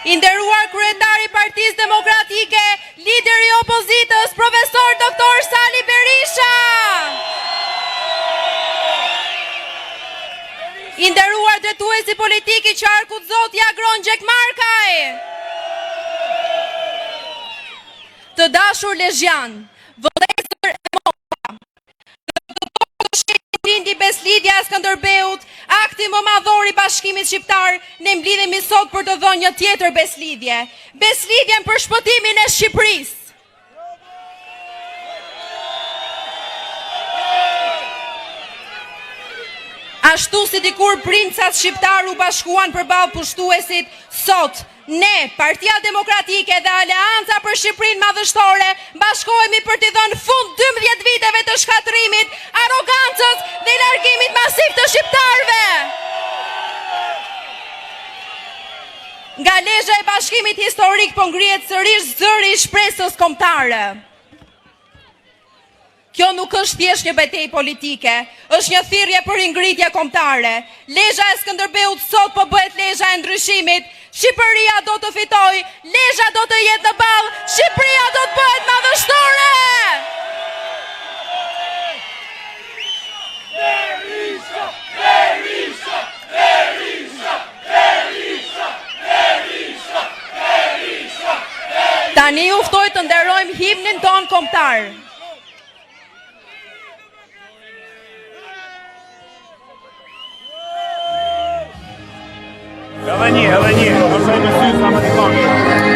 I nderuar kryetari i Partisë Demokratike, lideri i opozitës, profesor doktor Sali Berisha. I nderuar drejtuesi politik i qarkut zoti Agron Gjekmarkaj. Të dashur lezhjan, vëllezër e motra, Lindi Beslidja e Skënderbeut, akti më madhor i Bashkimit Shqiptar, ne mblidhemi sot për të dhënë një tjetër beslidje. Beslidjen për shpëtimin e Shqipërisë. Ashtu si dikur princat shqiptar u bashkuan përballë pushtuesit, sot ne, Partia Demokratike dhe Aleanca për Shqipërinë Madhështore, bashkohemi për t'i dhënë fund 12 viteve të shkatërimit, arrogancës dhe largimit masiv të shqiptarëve. Nga lezhja e Bashkimit Historik po ngrihet sërish zëri i shpresës kombëtare. Kjo nuk është thjesht një betejë politike, është një thirrje për ngritje kombëtare. Lezhja e Skënderbeut sot po bëhet lezhja e ndryshimit. Shqipëria do të fitojë, lezhja do të jetë në ballë, Shqipëria do të bëhet madhështore. Berisha, Berisha, Berisha, Berisha, Berisha, Berisha. Tani ju ftoj të nderojmë himnin ton kombëtar. Гавани, Народный Союз Американцев.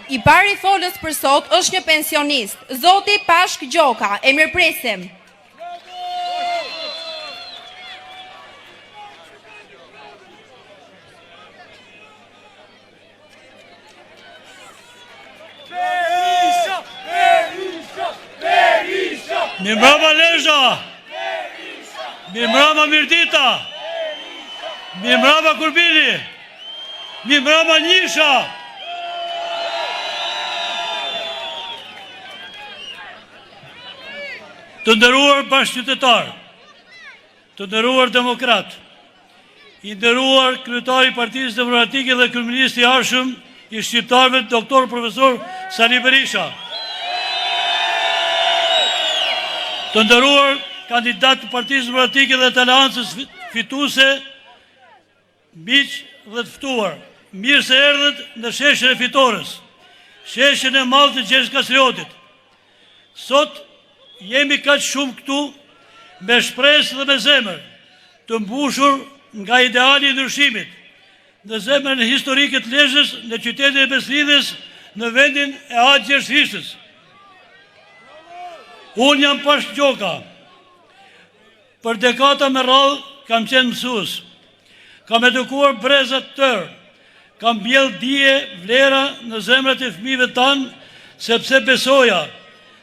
I pari folës për sot është një pensionist, zoti Pashk Gjoka, e mirëpresim. Berisha, Berisha, Berisha. Mirëmbrëma Lezhja. Mirëmbrëma Mirdita. Mirëmbrëma Kurbini. Mirëmbrëma Nisha. Të nderuar bashkëqytetar, të nderuar demokrat, i nderuar kryetari i Partisë Demokratike dhe kryeministri i arshëm i shqiptarëve doktor profesor Sali Berisha. Të nderuar kandidat të Partisë Demokratike dhe të Aleancës fituese, miq dhe të ftuar, mirë se erdhët në sheshin e fitores, sheshin e madh të Gjergj Kastriotit. Sot jemi kaq shumë këtu me shpresë dhe me zemër të mbushur nga ideali i ndryshimit në zemrën historike të Lezhës, në qytetin e Beslidhjes, në vendin e Atë Gjergjishës. Unë jam Pashk Gjoka. Për dekada me radhë kam qenë mësues. Kam edukuar breza të tërë. Kam mbjellë dije, vlera në zemrat e fëmijëve tanë, sepse besoja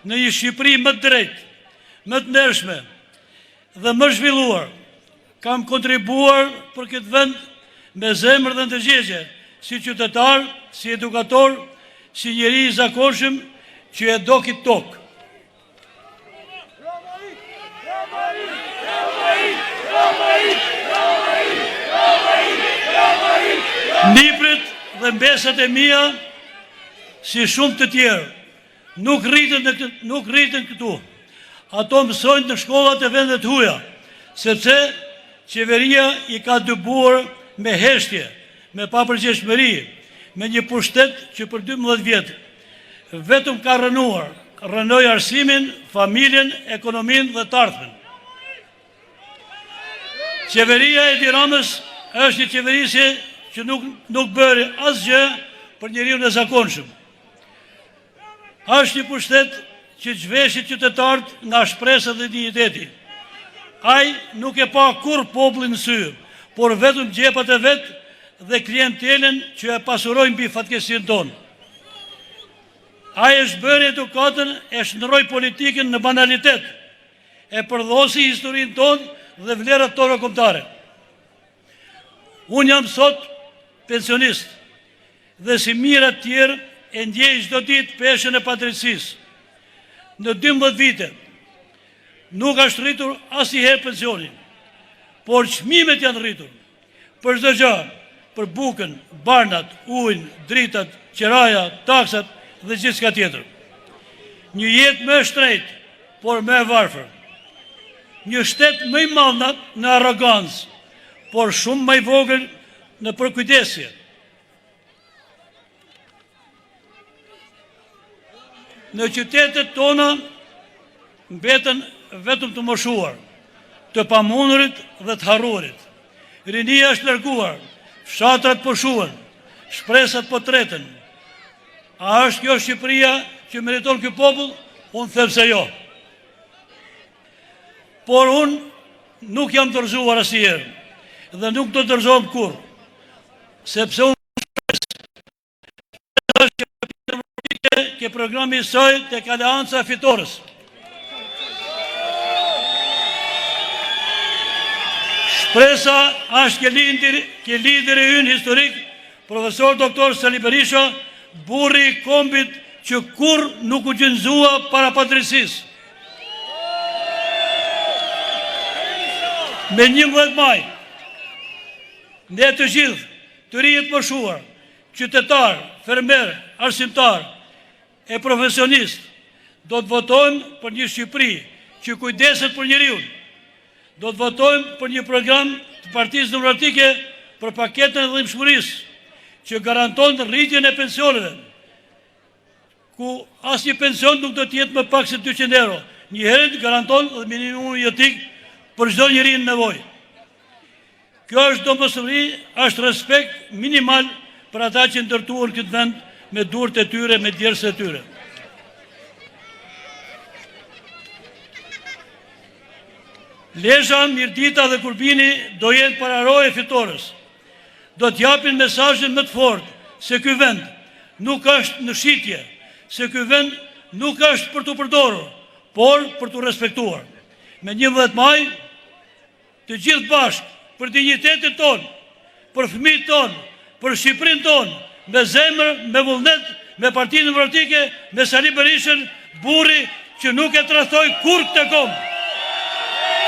në një Shqipëri më drejtë, më të ndershme dhe më zhvilluar. Kam kontribuar për këtë vend me zemër dhe ndërgjegje, si qytetar, si edukator, si njeri i zakonshëm që e do këtë tokë. Niprit dhe mbesat e mia, si shumë të tjerë, nuk rritën këtu. Ato mësojnë në shkollat e vendet huaja, sepse qeveria i ka dëbuar me heshtje, me papërgjegjshmëri, me një pushtet që për 12 vjetë vetëm ka rënoi arsimin, familjen, ekonominë dhe të ardhmen. Qeveria e Edi Ramës është një qeverisje që nuk bëri asgjë për njeriun e zakonshëm. Është një pushtet që zhveshit qytetarët nga shpresa dhe digniteti. Ai nuk e pa kur popullin në sy, por vetëm gjepat e vetë dhe klientelën që e pasurojnë mbi fatkeqësinë tonë. Ai e shbëri edukatën, e shndroi politikën në banalitet, e përdhosi historinë tonë dhe vlerat tona kombëtare. Unë jam sot pensionist dhe si mirat tjerë e ndjej çdo ditë peshën e padrejtësisë. Në 12 vite nuk është rritur asnjëherë pensioni, por çmimet janë rritur. Për çdo gjë, për bukën, barnat, ujin, dritat, qeraja, taksat dhe gjithçka tjetër. Një jetë më e shtrenjtë, por më e varfër. Një shtet më i madh në arrogancë, por shumë më i vogël në përkujdesje. Në qytetet tona mbeten vetëm të moshuar, të pamundurit dhe të harruarit. Rinia është larguar, fshatrat po shuhen, shpresat po treten. A është kjo Shqipëria që meriton ky popull? Unë them se jo. Por unë nuk jam dorëzuar asnjëherë dhe nuk do të dorëzohem kurrë, sepse unë ke programi i saj tek Aleanca e Fitores. Shpresa është ke lideri ynë historik, profesor doktor Sali Berisha, burri i kombit që kur nuk u gjynxua para padrejtësisë. Me 11 maj, ne të gjithë, të rinjët moshuar, qytetar, fermer, arsimtar e profesionist, do të votojmë për një Shqipëri që kujdeset për njeriu. Do të votojmë për një program të Partisë Demokratike për paketën e dhimshmërisë, që garanton rritjen e pensioneve, ku asnjë pension nuk do të jetë më pak se 200 euro. Një herë garanton dhe minimumi jetik për çdo njeri në nevojë. Kjo është domosdoshmëri, është respekt minimal për ata që ndërtuan këtë vend me durët e tyre, me djersët e tyre. Lesha, Mirdita dhe Kurbini do jenë pararoje fitores. Do t'japin mesazhin më të fortë se ky vend nuk është në shitje, se ky vend nuk është për të përdorur, por për të respektuar. Me 11 maj, të gjithë bashkë, për dignitetin tonë, për fëmijët tonë, për Shqipërinë tonë, me zemër, me vullnet, me Partinë Demokratike, me Sali Berishën, burri që nuk e tradhtoi kurrë këtë kombë.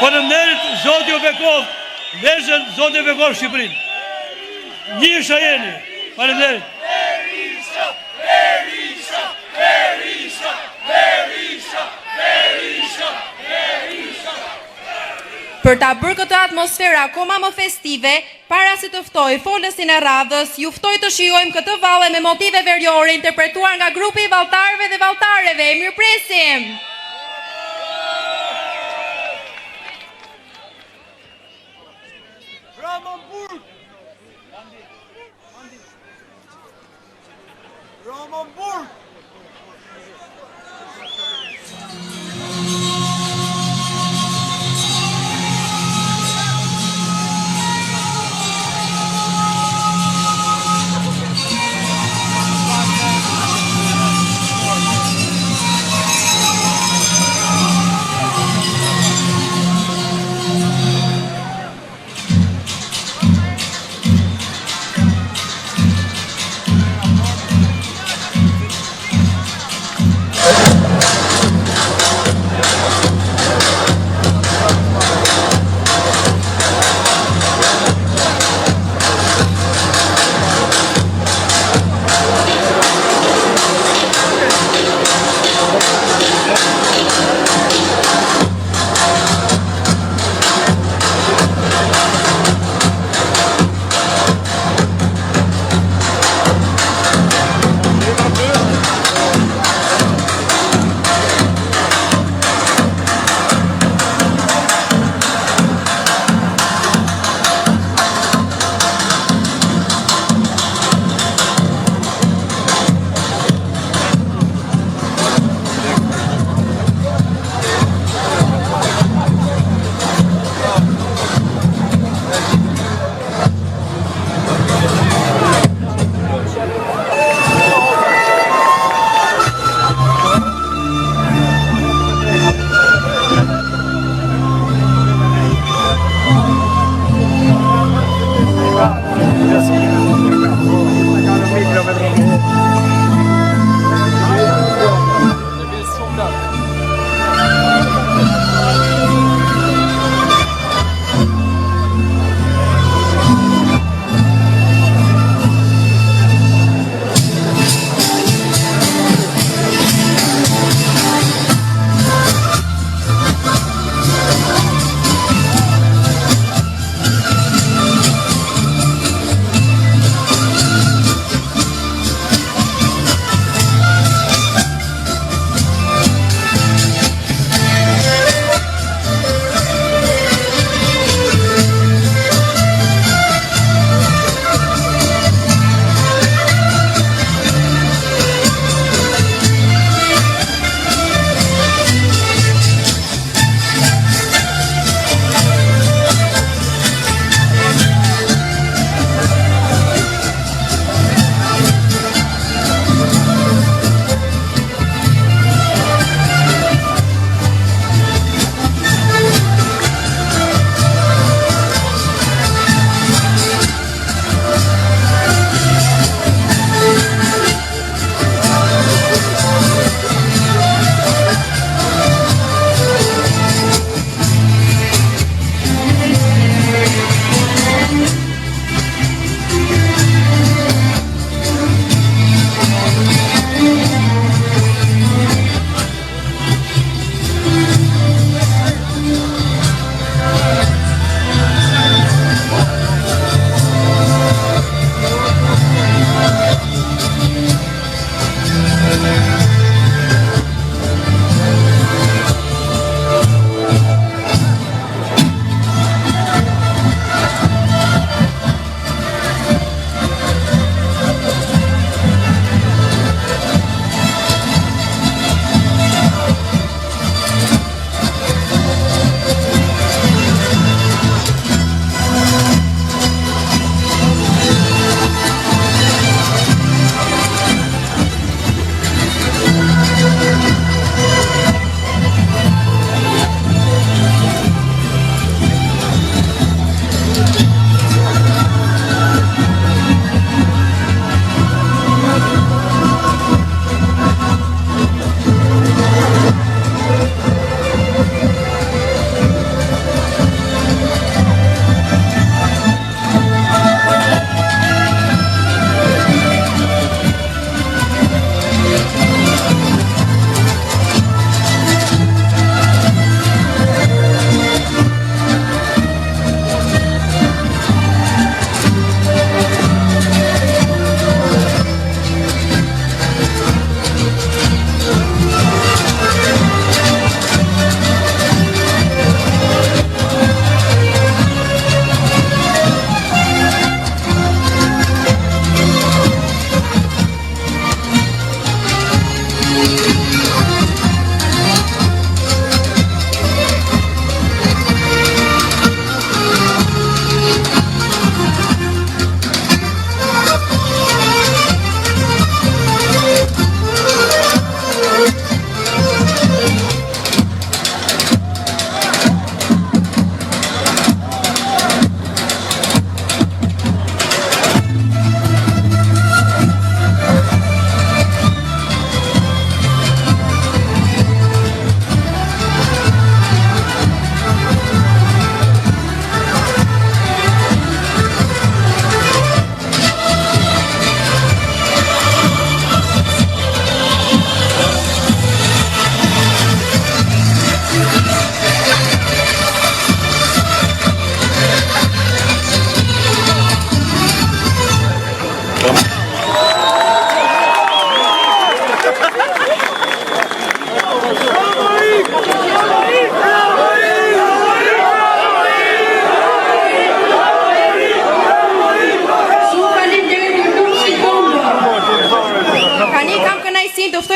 Faleminderit, Zoti ju bekov, lezën Zoti ju bekov Shqipërinë. Një shajeni, faleminderit. Berisha, Berisha, Berisha, Berisha, Berisha, Berisha. Për ta bërë këtë atmosferë akoma më festive, para se të ftoj folësin e radhës, ju ftoj të shijojmë këtë valle me motive veriore interpretuar nga grupi i valltarëve dhe valltareve. Mirëpresim. Ramamburg!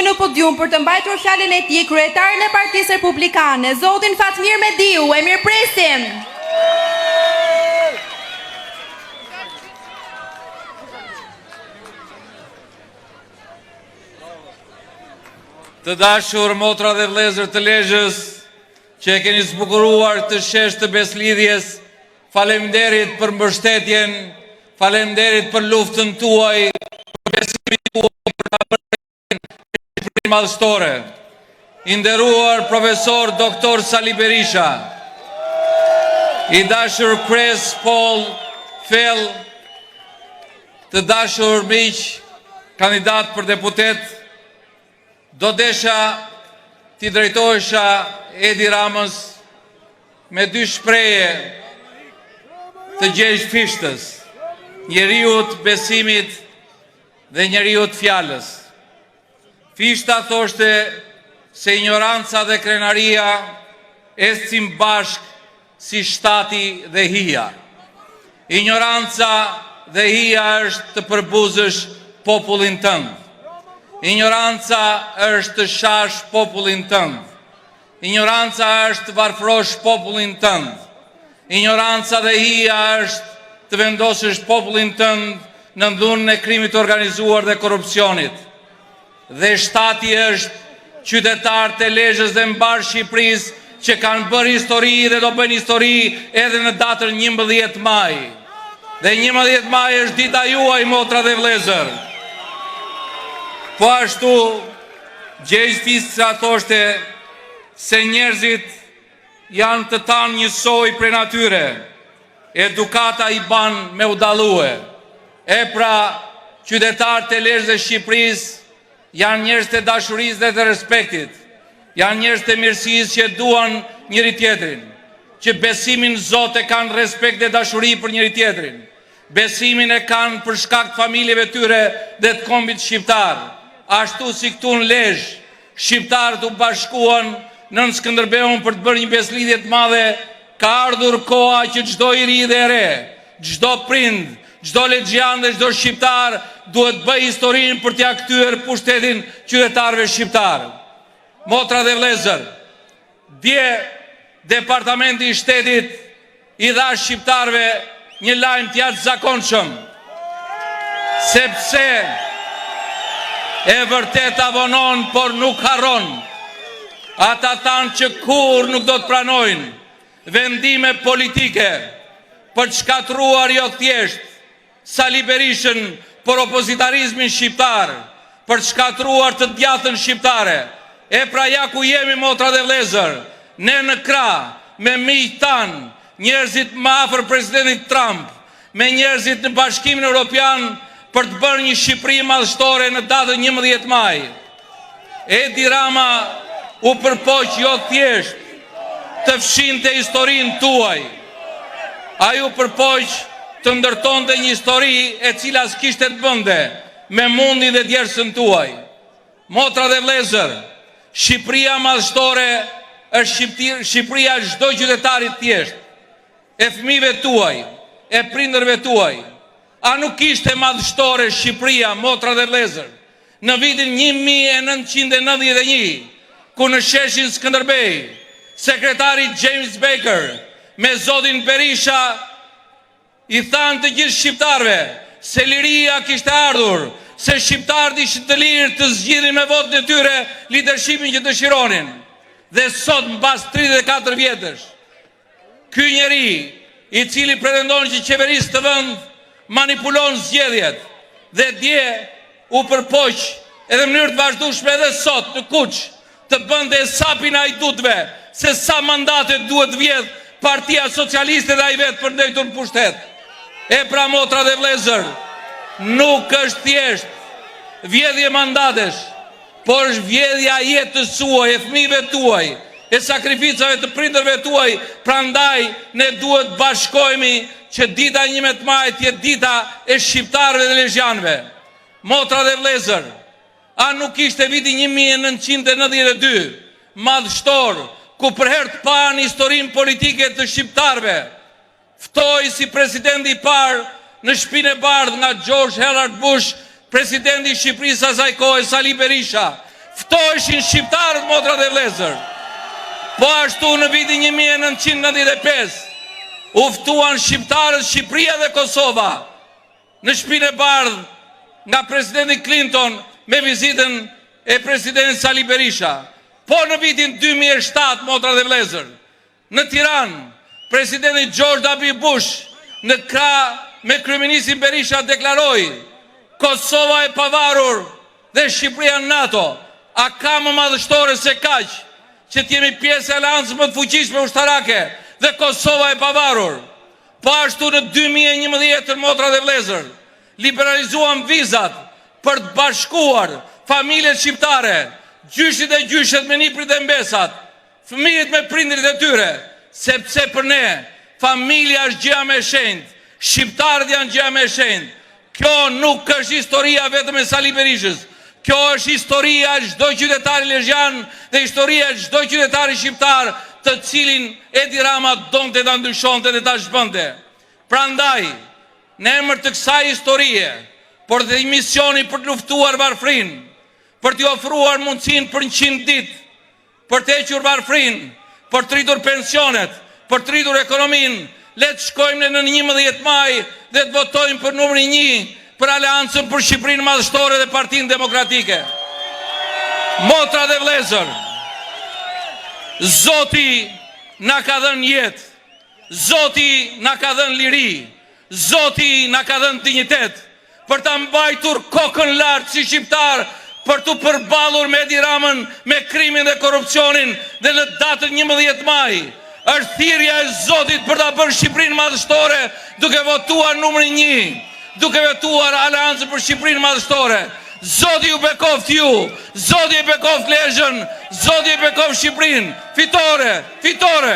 invitoj në podium për të mbajtur fjalën e tij kryetarin e Partisë Republikane, zotin Fatmir Mediu. E mirëpresim. Të dashur motra dhe vëllezër të Lezhës, që e keni zbukuruar të shesh të beslidhjes, faleminderit për mbështetjen, faleminderit për luftën tuaj, për besimin tuaj për ta bërë Shqipërinë madhështore. I nderuar profesor doktor Sali Berisha, i dashur Kres Paul Fell, të dashur miq, kandidat për deputet, do desha t'i drejtohesha Edi Ramës me dy shpreje të Gjergj Fishtës, njeriut besimit dhe njeriut fjalës. Fishta thoshte se ignoranca dhe krenaria ecin bashk si shtati dhe hija. Ignoranca dhe hija është të përbuzësh popullin tënd. Ignoranca është të shash popullin tënd. Ignoranca është të varfrosh popullin tënd. Ignoranca dhe hija është të vendosësh popullin tënd në dhunën e krimit organizuar dhe korrupsionit. Dhe shtati është qytetarët e Lezhës dhe mbar Shqipërisë që kanë bërë histori dhe do bëjnë histori edhe në datën 11 maj. Dhe 11 maj është dita juaj, motra dhe vëllezër. Po ashtu, Gjergj Fishtëa thoshte se njerëzit janë të tanë njësoj prej natyre, edukata i ban me u dallue. E pra, qytetarët e Lezhës dhe Shqipërisë janë njerëz të dashurisë dhe të respektit, janë njerëz të mirësisë që duan njëri tjetrin, që besimin në Zot e kanë respekt dhe dashuri për njëri tjetrin, besimin e kanë për shkak të familjeve tyre dhe të kombit shqiptar. Ashtu si këtu në Lezhë, shqiptarët u bashkuan nën Skënderbeun për të bërë një beslidhje të madhe, ka ardhur koha që çdo i ri dhe re, çdo prind, çdo lexhian dhe çdo shqiptar duhet bëj historinë për t'ia kthyer pushtetin qytetarëve shqiptar. Motra dhe vëllezër, dje Departamenti i Shtetit i dha shqiptarëve një lajm të jashtëzakonshëm, sepse e vërtet avonon, por nuk harron. Ata thanë që kur nuk do të pranojnë vendime politike për të shkatruar jo thjesht Sali Berishën për opozitarizmin shqiptar, për të shkatruar të djathtën shqiptare. E pra ja ku jemi, motra dhe vëllezër, ne në krah me miq tanë, njerëzit më afër presidentit Trump, me njerëzit në Bashkimin Evropian, për të bërë një Shqipëri madhështore në datën 11 maj. Edi Rama u përpoq jo thjesht të fshinte historinë tuaj. Ai u përpoq të ndërtonte një histori e cila s'kishte të bënte me mundin dhe djersën tuaj. Motra dhe vëllezër, Shqipëria madhështore është Shqipëria e çdo qytetarit thjesht, e fëmijëve tuaj, e prindërve tuaj. A nuk ishte madhështore Shqipëria, motra dhe vëllezër, në vitin 1991, ku në sheshin Skënderbej, sekretari James Baker me zotin Berisha i thanë të gjithë shqiptarëve se liria kishte ardhur, se shqiptarët ishin të lirë të zgjidhin me votën e tyre lidershipin që dëshironin. Dhe sot mbas 34 vjetësh, ky njeri i cili pretendon që qeverisë të vend manipulon zgjedhjet dhe dje u përpoq edhe në mënyrë të vazhdueshme edhe sot në Kuq të bënte hesapin ajdutëve se sa mandate duhet vjedh Partia Socialiste dhe ai vetë për ndëjtur në pushtet. E pra motra dhe vëllezër, nuk është thjesht vjedhje mandatesh, por është vjedhja jetës suaj, e fëmijëve tuaj, e sakrificave të prindërve tuaj. Prandaj ne duhet bashkohemi që dita 11 maj të jetë dita e shqiptarëve dhe lezhjanëve. Motra dhe vëllezër, a nuk ishte viti 1992 madhështor, ku për herë të parë në historinë politike të shqiptarëve ftoi si presidenti i parë në Shtëpinë e Bardhë nga George Hillard Bush, presidenti i Shqipërisë asaj kohe Sali Berisha, ftoheshin shqiptarët, motra dhe vlezër. Po ashtu në vitin 1995 u ftuan shqiptarët Shqipëria dhe Kosova në Shtëpinë e Bardhë nga presidenti Clinton me vizitën e presidenti Sali Berisha. Po në vitin 2007, motra dhe vlezër, në Tiranë, presidenti George W. Bush në krah me kryeministin Berisha deklaroi: Kosova e pavarur dhe Shqipëria në NATO. A ka më madhështore se kaq që t'jemi pjesë e aleancës më të fuqishme ushtarake dhe Kosova e pavarur? Po ashtu në 2011, motra dhe vlezër, liberalizuam vizat për të bashkuar familjet shqiptare, gjyshit e gjyshet me niprit dhe mbesat, fëmijët me prindrit e tyre, sepse për ne familja është gjëja më e shenjtë, shqiptarët janë gjëja më e shenjtë. Kjo nuk është historia vetëm e Sali Berishës. Kjo është historia e çdo qytetari lezhjan dhe historia e çdo qytetari shqiptar, të cilin Edi Rama donte ta ndryshonte dhe ta zhbënte. Prandaj, në emër të kësaj historie, por dhe misioni për të luftuar varfrinë, për t'i ofruar mundësinë për 100 ditë, për të hequr varfrinë, për të rritur pensionet, për të rritur ekonominë, le të shkojmë në 11 maj dhe të votojmë për numrin 1 për Aleancën për Shqipërinë Madhështore dhe Partinë Demokratike. Motra dhe vlezër, Zoti na ka dhënë jetë, Zoti na ka dhënë liri, Zoti na ka dhënë dinjitet për ta mbajtur kokën lart si shqiptar, për të përballur me Edi Ramën, me krimin dhe korrupsionin, dhe në datën 11 maj është thirrja e Zotit për ta bërë Shqipërinë Madhështore, duke votuar numrin 1, duke votuar Aleancën për Shqipërinë Madhështore. Zoti ju bekoft ju, Zoti e bekoft Lezhën, Zoti e bekoft Shqipërinë. Fitore, fitore.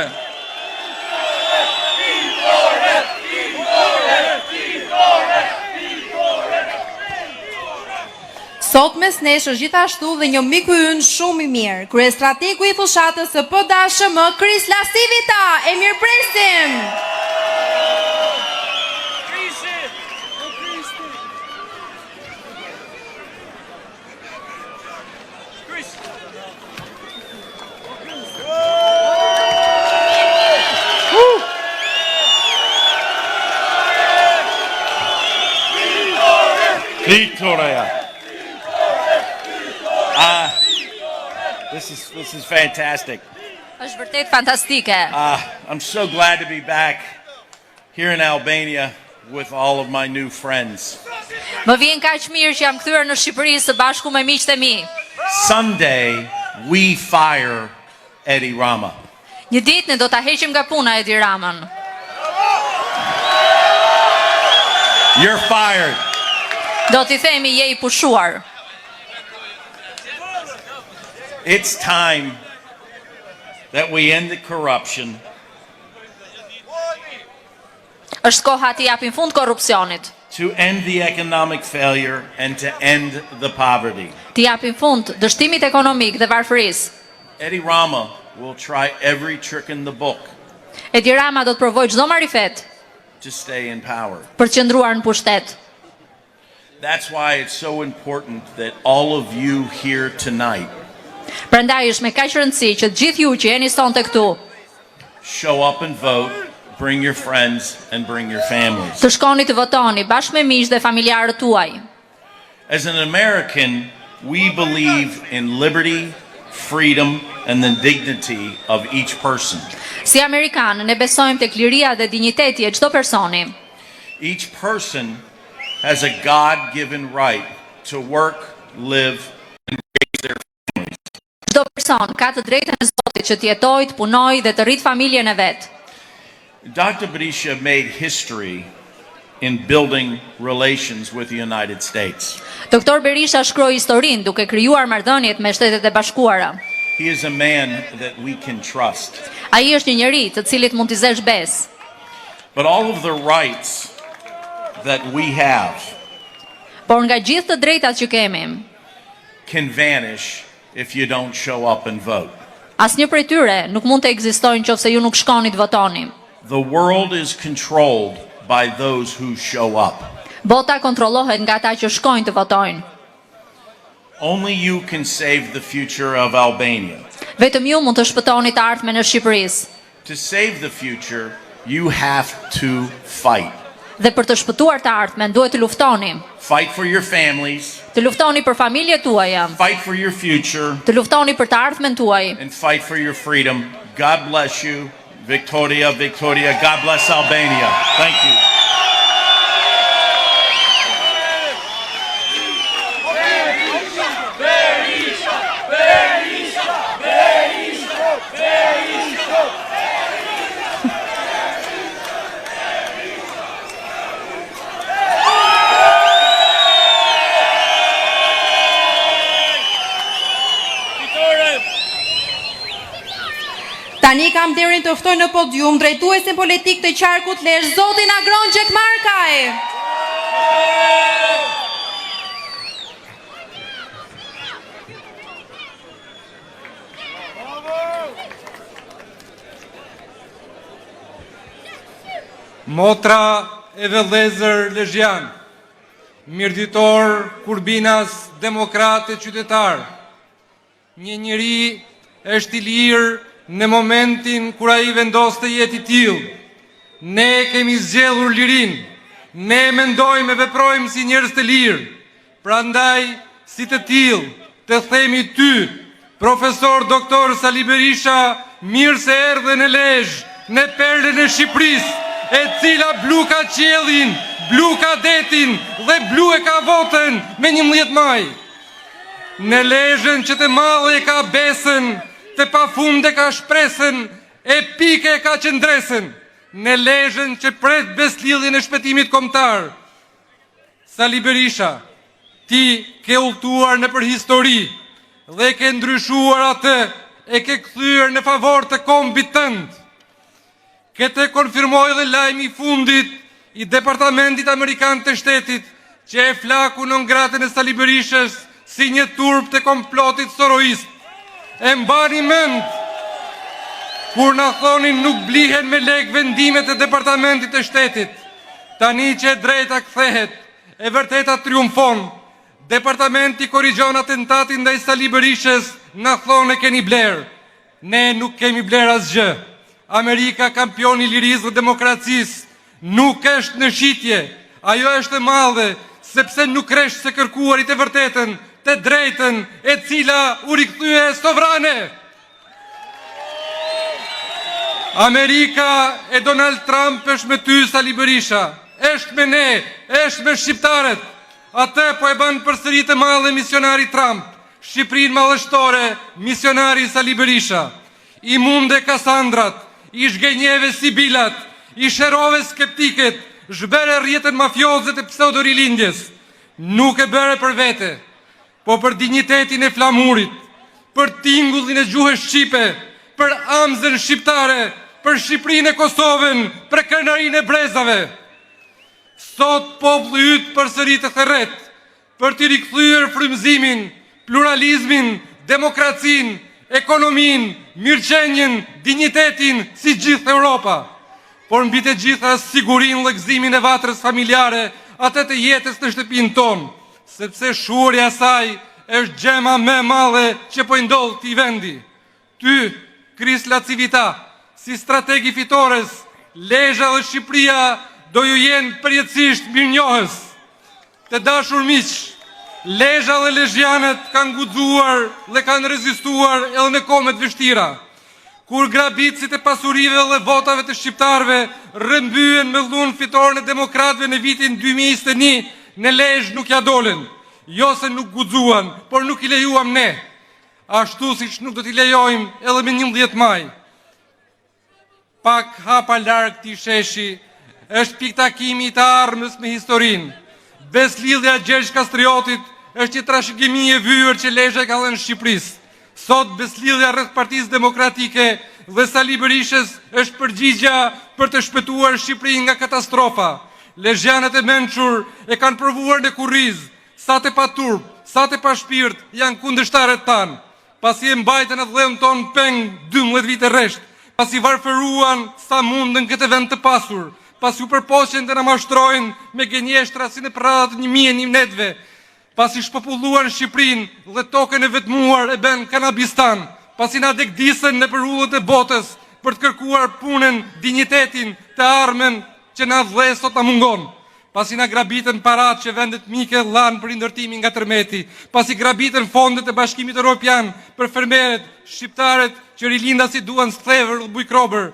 Sot mes nesh është gjithashtu dhe një miku ynë shumë i mirë, kryestrateku i fushatës së PDASHM, Kris Lasivita. E mirëpresim. Victoria. This is fantastic. Është vërtet fantastike. I'm so glad to be back here in Albania with all of my new friends. Më vjen kaq mirë që jam kthyer në Shqipëri së bashku me miqtë e mi. Sunday we fire Edi Rama. Një ditë ne do ta heqim nga puna Edi Ramën. You're fired. Do t'i themi je i pushuar. It's time that we end the corruption. Është koha t'i japim fund korrupsionit. To end the economic failure and to end the poverty. T'i japim fund dështimit ekonomik dhe varfërisë. Edi Rama will try every trick in the book Edi Rama do të provojë çdo marifet to stay in power. për të qëndruar në pushtet. That's why it's so important that all of you here tonight Prandaj është me kaq rëndësi që të gjithë ju që jeni sonte këtu show up and vote, bring your friends and bring your families. të shkoni të votoni bashkë me miqtë dhe familjarët tuaj. As an American, we believe in liberty, freedom and the dignity of each person. Si amerikanë ne besojmë tek liria dhe dinjiteti e çdo personi. Each person has a God-given right to work, live and raise their families. Çdo person ka të drejtën e Zotit që të jetojë, të punojë dhe të rritë familjen e vet. Dr. Berisha made history in building relations with the United States. Doktor Berisha shkroi historinë duke krijuar marrëdhëniet me Shtetet e Bashkuara. He is a man that we can trust. Ai është një njeri të cilit mund t'i zesh besë. But all of the rights that we have Por nga gjithë të drejtat që kemi, can vanish if you don't show up and vote. asnjë prej tyre nuk mund të ekzistojnë nëse ju nuk shkoni të votoni. The world is controlled by those who show up. Bota kontrollohet nga ata që shkojnë të votojnë. Only you can save the future of Albania. Vetëm ju mund të shpëtoni të ardhmen e Shqipërisë. To save the future, you have to fight. Dhe për të shpëtuar të ardhmen duhet të luftoni. Fight for your families, Të luftoni për familjet tuaja, fight for your future, të luftoni për të ardhmen tuaj. and fight for your freedom. God bless you. Victoria, Victoria. God bless Albania. Thank you. Tani kam nderin të ftoj në podium drejtuesin politik të qarkut Lezhë, zotin Agron Gjekmarkaj. Motra e vëllezër Lezhjan, mirëditor, kurbinas, demokrat e qytetar, një njeri është i lirë në momentin kur ai vendos të jetë i tillë. Ne kemi zgjedhur lirin, ne mendojmë e veprojmë si njerëz të lirë. Prandaj, si të tillë, të themi ty, profesor doktor Sali Berisha, mirë se erdhe në Lezhë, në perlën e Shqipërisë, e cila blu ka qiellin, blu ka detin dhe blu e ka votën me 11 maj. Në Lezhën që të madhe e ka besën, të pafunde ka shpresën, e pike e ka qëndresën, në Lezhën që pret beslidhjen e shpëtimit kombëtar. Sali Berisha, ti ke udhëtuar në për histori dhe ke ndryshuar atë, e ke kthyer në favor të kombit tënd. Këtë konfirmoi dhe lajmi i fundit i Departamentit Amerikan të Shtetit, që e flaku non grata e Sali Berishës si një turp të komplotit soroist. E mbani mend kur na thonin nuk blihen me lek vendimet e Departamentit të Shtetit. Tani që e drejta kthehet, e vërteta triumfon. Departamenti korrigjon atentatin ndaj Sali Berishës, na thonë keni bler. Ne nuk kemi bler asgjë. Amerika, kampioni i lirisë dhe demokracisë, nuk është në shitje. Ajo është e madhe, sepse nuk rresh se kërkuarit e vërtetën, të drejtën, e cila u rikthye sovrane. Amerika e Donald Trump është me ty, Sali Berisha, është me ne, është me shqiptarët. Atë po e bën përsëri të madhe misionari Trump, Shqipërinë madhështore, misionari Sali Berisha. I munde Kasandrat, i shgënjeve Sibilat, i sherove skeptiket, zhbere rjetën mafiozet e pseudorilindjes. Nuk e bëre për vete, po për dignitetin e flamurit, për tingullin e gjuhës shqipe, për amzën shqiptare, për Shqipërinë e Kosovën, për krenarinë e brezave. Sot populli yt përsëri të thërret, për të rikthyer frymëzimin, pluralizmin, demokracinë, ekonominë, mirëqenjen, dignitetin si gjithë Europa. Por mbi të gjitha sigurinë dhe gëzimin e vatrës familjare, atë të jetës në shtëpinë tonë, sepse shuarja saj është gjema më e madhe që po ndodh këtij vendi. Ty, Kris Lacivita, si strategi fitores, Lezhë dhe Shqipëria do ju jenë përjetësisht mirënjohës. Të dashur miq, Lezhë dhe lezhjanët kanë guxuar dhe kanë rezistuar edhe në kohë të vështira. Kur grabitësit e pasurive dhe votave të shqiptarve rrëmbyen me dhunë fitoren e demokratëve në vitin 2021, në Lezhë nuk ja dolen. Jo se nuk guxuan, por nuk i lejuam ne. Ashtu siç nuk do t'i lejojmë edhe me 11 maj. Pak hapa larg këtij sheshi është piktakimi i të armës me historinë. Beslidhja Gjergj Kastriotit është një trashëgimi e vyer që Lezhë ka dhënë Shqipërisë. Sot beslidhja rreth Partisë Demokratike dhe Sali Berishës është përgjigja për të shpëtuar Shqipërinë nga katastrofa. Lezhjanët e mençur e kanë provuar në kurriz, sa të pa turp, sa të pa shpirt janë kundërshtarët tanë. Pasi e mbajtën atë dheun ton peng 12 vite rresht, pasi varfëruan sa mundën këtë vend të pasur, pasi u përpoqen të na mashtrojnë me gënjeshtra si në paradat 1001 netve. pasi shpopulluan Shqipërinë dhe tokën e vetmuar e bën Kanabistan, pasi na degdisën në përullët e botës për të kërkuar punën, dinjitetin, të armën që na dhe sot na mungon. Pasi na grabitën parat që vendet mike lanë për ndërtimin nga tërmeti, pasi grabitën fondet e Bashkimit Evropian për fermeret, shqiptarët që rilinda si duan sthevër dhe bujkrobër,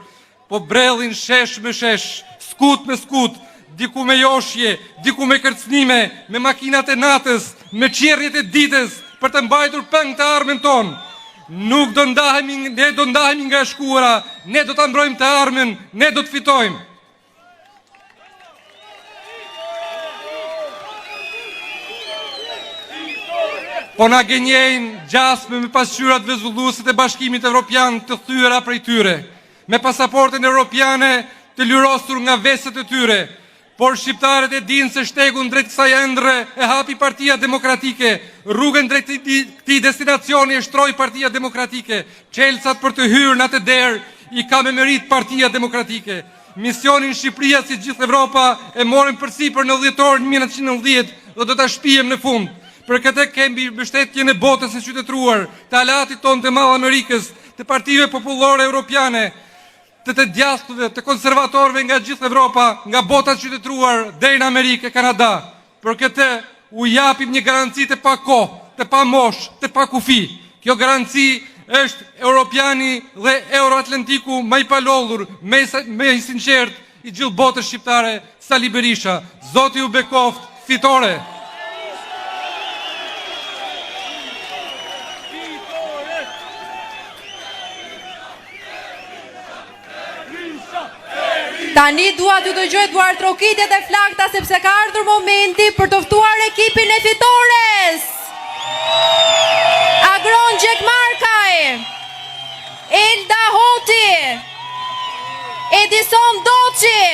po brellin shesh me shesh, skut me skut, diku me joshje, diku me kërcnime, me makinat e natës, me qerrjet e ditës, për të mbajtur peng të armën tonë. Nuk do ndahemi, ne do ndahemi nga shkuara, ne do të mbrojmë të armën, ne do të fitojmë. Po na gënjejnë gjasme me pasqyrat vezulluese të Bashkimit Evropian të thyera prej tyre, me pasaportën evropiane të lyrosur nga veset e tyre, por shqiptarët e dinë se shtegun drejt kësaj ëndre e hapi Partia Demokratike, rrugën drejt këtij destinacioni e shtroi Partia Demokratike, çelësat për të hyrë në atë derë i ka me merit Partia Demokratike. Misionin Shqipëria si gjithë Evropa e morën përsipër në dhjetor 1990 dhe do ta shpijem në fund. Për këtë kemi mbështetjen e botës së qytetëruar, të aleatit tonë të Madh Amerikës, të partive popullore europiane, të djastëve, të konservatorëve nga gjithë Evropa, nga bota e qytetëruar deri në Amerikë e Kanada. Për këtë u japim një garanci të pa kohë, të pa moshë, të pa kufi. Kjo garanci është europiani dhe euroatlantiku më i palodhur, më i sinqert i gjithë botës shqiptare, Sali Berisha. Zoti ju bekoft, fitore. Tani dua t'ju dëgjoj duar trokitjet e flakta sepse ka ardhur momenti për të ftuar ekipin e fitores. Agron Gjekmarkaj, Elda Hoti, Edison Doçi,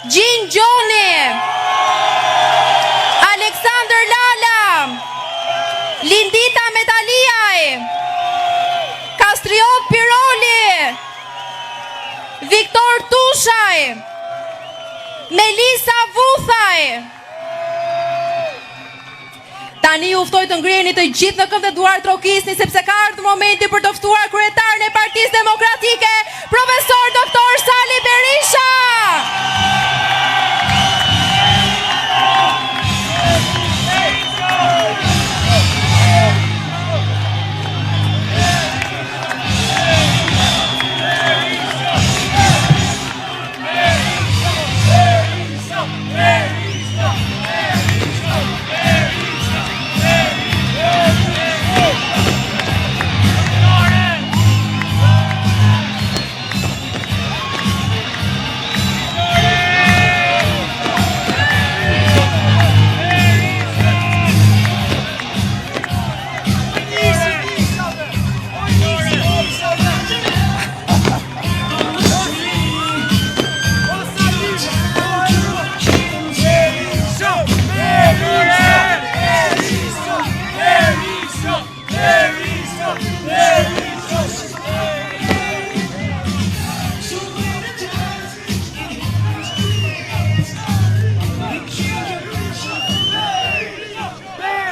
Gjin Gjoni, Aleksandër Lala, Lindita Metaliaj, Kastriot Piroli, Viktor Tushaj, Melisa Vuthaj. Tani ju ftoj të ngriheni të gjithë në këmbë të duar trokisni sepse ka ardhur momenti për të ftuar kryetarin e Partisë Demokratike, profesor doktor Sali Berisha.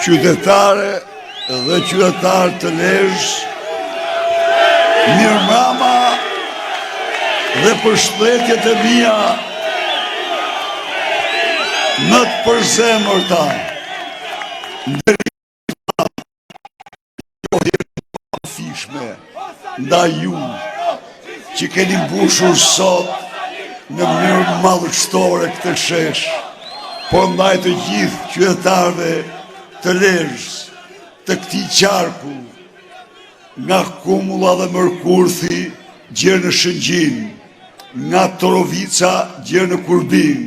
Qytetare dhe qytetarë të Lezhë, mirëmbrëma dhe përshëndetjet e mia më të përzemërta. Fishme ndaj ju që keni mbushur sot në mënyrë madhështore këtë shesh, por ndaj të gjithë qytetarëve të Lezhës, të këtij qarku, nga Kumulla dhe Mërkurthi gjerë në Shëngjin, nga Torovica gjerë në Kurbin,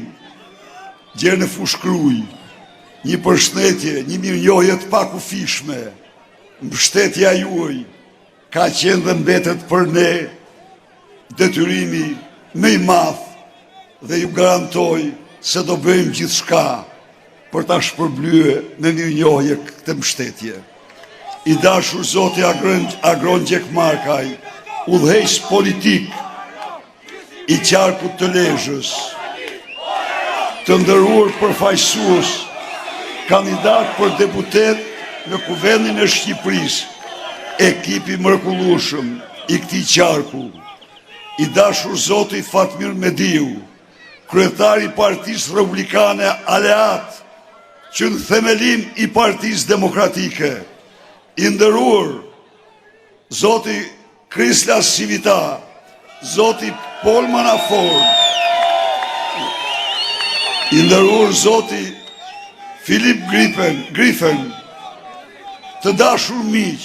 gjerë në Fushkruj, një përshëndetje, një mirënjohje të pakufishme. Mbështetja juaj ka qenë dhe mbetet për ne detyrimi më i madh dhe ju garantoj se do bëjmë gjithçka për ta shpërblyer me mirënjohje këtë mbështetje. I dashur Zoti Agron Gjekmarkaj, udhëheqës politik i qarkut të Lezhës, të nderuar përfaqësues kandidat për deputet në Kuvendin e Shqipërisë, ekipi mrekullueshëm i këtij qarku, i dashur zoti Fatmir Mediu, kryetari i Partisë Republikane Aleat, që në themelin i Partisë Demokratike, i nderuar zoti Krislas Sivita, zoti Paul Manafort, i nderuar zoti Filip Grifen, të dashur miq,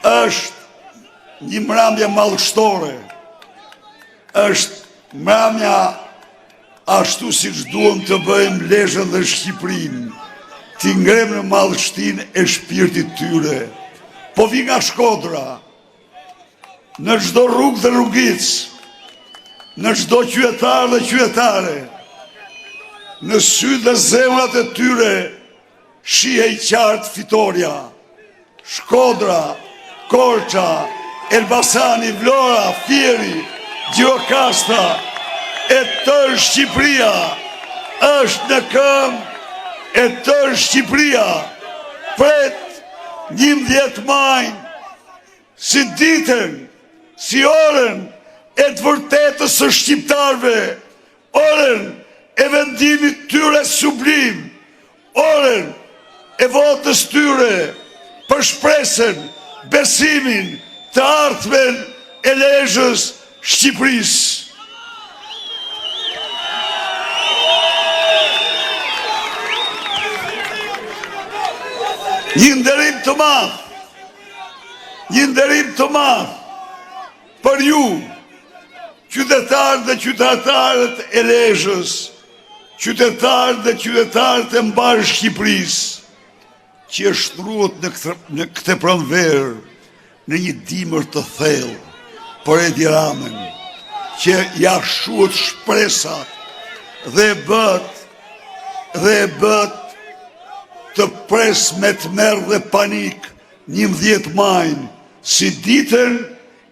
është një mramje mallështore, është mramja ashtu si që duhem të bëjmë Lezhën dhe Shqipërinë, t'i ngrem në mallështinë e shpirtit tyre. Po vi nga Shkodra, në çdo rrugë dhe rrugic, në çdo qytetar dhe qytetare, në sy dhe zemrat e tyre, shihej qartë fitoria. Shkodra, Korça, Elbasani, Vlora, Fieri, Gjirokastra, e tërë Shqipëria është në këmbë, e tërë Shqipëria pret 11 maj, si ditën, si orën e të vërtetës së shqiptarëve, orën e vendimit tyre sublim, orën e votës tyre për shpresën, besimin, të ardhmen e Lezhës Shqipërisë. Një nderim të madh për ju, qytetarët dhe qytetarët e Lezhës, qytetarët dhe qytetarët e mbarë Shqipërisë, që e shtruhet në këtë pranverë, në një dimër të thellë për Edi Ramën, që ja shuhet shpresat dhe e bët të pres me të merë dhe panik 11 majnë, si ditën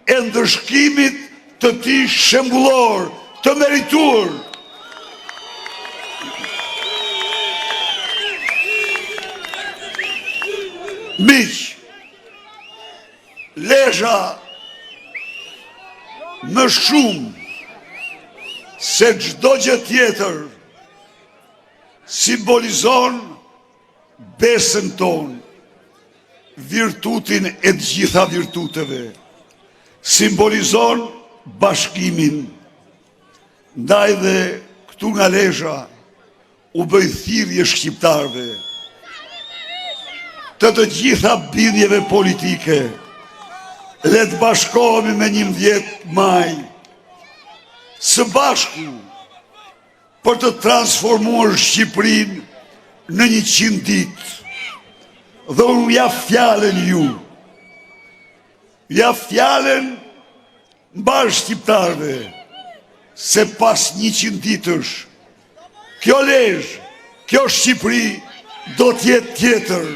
e ndërshkimit të tij shembullor, të merituar. Miq, Lezhë më shumë se çdo gjë tjetër simbolizon besën tonë, virtutin e të gjitha virtuteve, simbolizon bashkimin. Ndaj dhe këtu nga Lezhë u bëj thirrje shqiptarëve të gjitha bindjeve politike, le të bashkohemi me 11 maj, së bashku për të transformuar Shqipërinë në 100 ditë. Dhe unë ja fjallën ju, ja fjallën mbar shqiptarëve, se pas 100 ditësh, kjo Lezhë, kjo Shqipëri do t'jetë tjetër.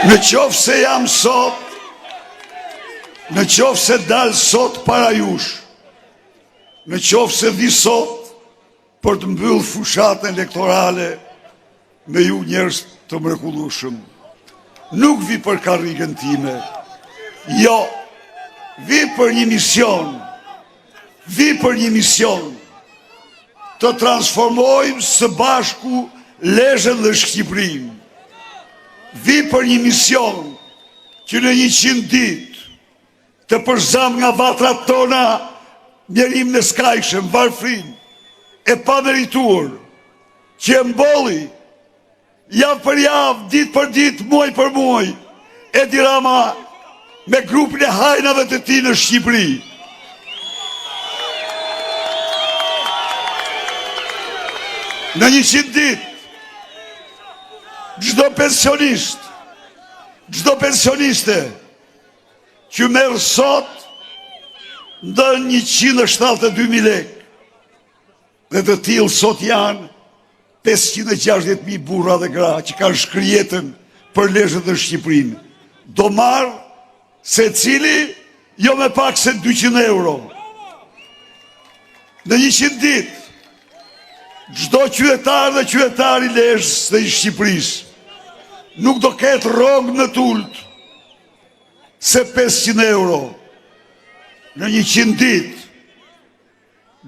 Në qoftë se jam sot, në qoftë se dalë sot para jush, në qoftë se vi sot për të mbyllë fushatën elektorale me ju njerëz të mrekullueshëm, nuk vi për karrigën time, jo, vi për një mision, të transformojmë së bashku Lezhën dhe Shqipërinë. Vi për një mision që në 100 ditë të përzam nga vatrat tona njerim në skajshëm, varfrin, e pa merituar, që e mbolli javë për javë, ditë për ditë, muaj për muaj, Edi Rama me grupin e hajnave të tij në Shqipëri. Në 100 ditë, çdo pensioniste që merr sot ndën 172.000 lekë, dhe të tillë sot janë 560.000 burra dhe gra që kanë shkrijetën për lezhët në Shqipërinë. Do marë se cili jo me pak se 200 euro. Në 100 ditë, çdo qytetar dhe qytetar i lezhës dhe i Shqipërisë nuk do ketë rrogë në tult se 500 euro. Në 100 ditë,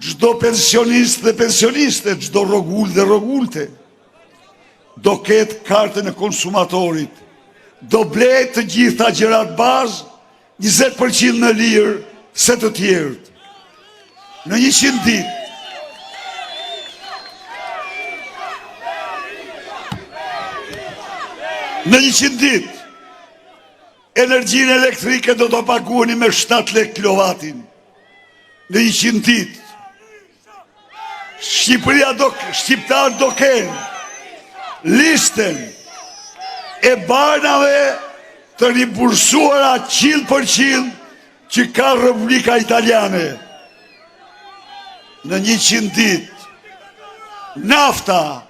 çdo pensionist dhe pensioniste, çdo rrogull dhe rrogulte, do ketë kartën e konsumatorit, do blejt të gjitha gjërat bazë 20% në lirë se të tjerët. Në 100 ditë. Në 100 ditë, energjinë elektrike do të paguani me 7 lek kilovatin. Në 100 ditë, Shqiptarë do kenë listën e banave të rimbursuara 100% që ka Republika Italiane. Në 100 ditë, nafta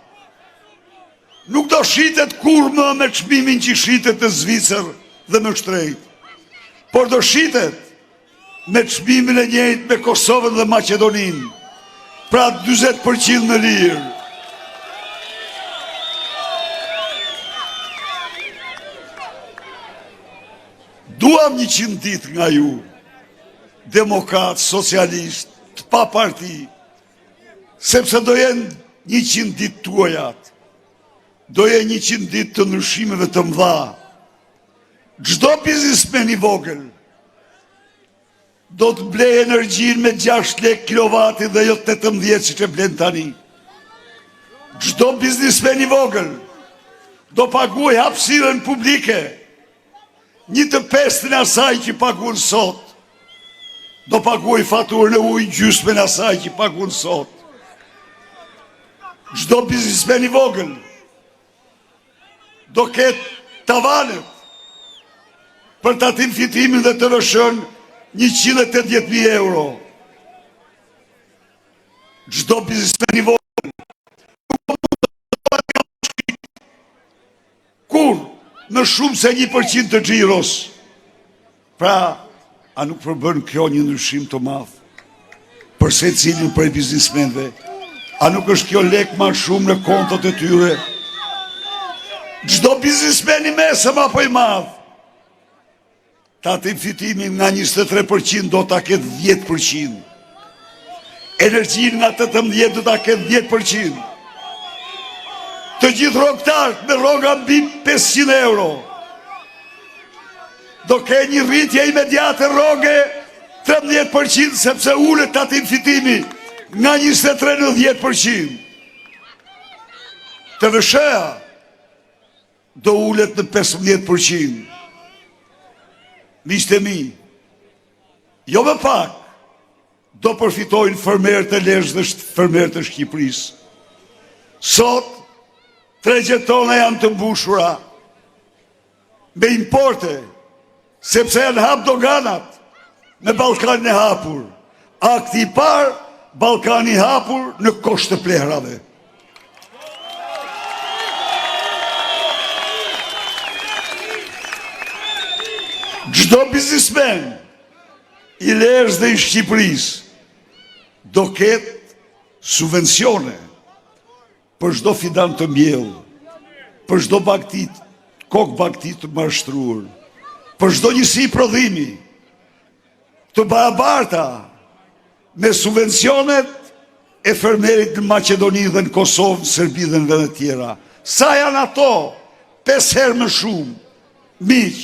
nuk do shitet kur më me çmimin që shitet në Zvicër dhe më shtrejt, por do shitet me çmimin e njëjtë me Kosovën dhe Maqedoninë, pra 40% në lirë. Duam 100 ditë nga ju, demokrat, socialist, të pa parti, sepse do jenë 100 ditë tuajat, do jenë 100 ditë të ndryshimeve të mëdha. Çdo biznesmen i vogël do të blej energjinë me 6 lek kilovati dhe jo 18 që blen tani. Çdo biznesmen i vogël do paguaj hapësirën publike 1/5 asaj që paguën sot. Do paguaj faturën e ujit gjysmën asaj që paguën sot. Çdo biznesmen i vogël do ketë tavanet për tatim fitimin dhe të lëshën 180.000 euro. Çdo biznesmen i vogël kur në shumë se 1% të xhiros. Pra, a nuk përbën kjo një ndryshim të madh për secilin prej biznesmenëve? A nuk është kjo lek më shumë në kontot e tyre? Çdo biznesmen i mesëm apo i madh, tatim fitimin nga 23% do ta ketë 10%. Energjinë nga 18% do ta ketë 10%. Të gjithë rrogtarët me rroga mbi 500 euro do ke një rritje imediate rroge 13%, sepse ulet tatim fitimi nga 23 në 10%. Të vëshëja do ulet në 15%. Miqtë e mi, jo më pak do përfitojnë fermerët e lezhës dhe fermerët e Shqipërisë. Sot, tregjet tona janë të mbushura me importe, sepse janë hap doganat me Ballkanin e hapur. Akti i parë, Ballkani i hapur në Kosh të Plehrave. Çdo biznesmen i lezhës dhe i Shqipërisë do ketë subvencione për çdo fidan të miell, për çdo kokë bagtit të mashtruar, për çdo njësi prodhimi të barabarta me subvencionet e fermerit në Maqedoni dhe në Kosovë, Serbi dhe në vende tjera. Sa janë ato? 5 herë më shumë. Miq,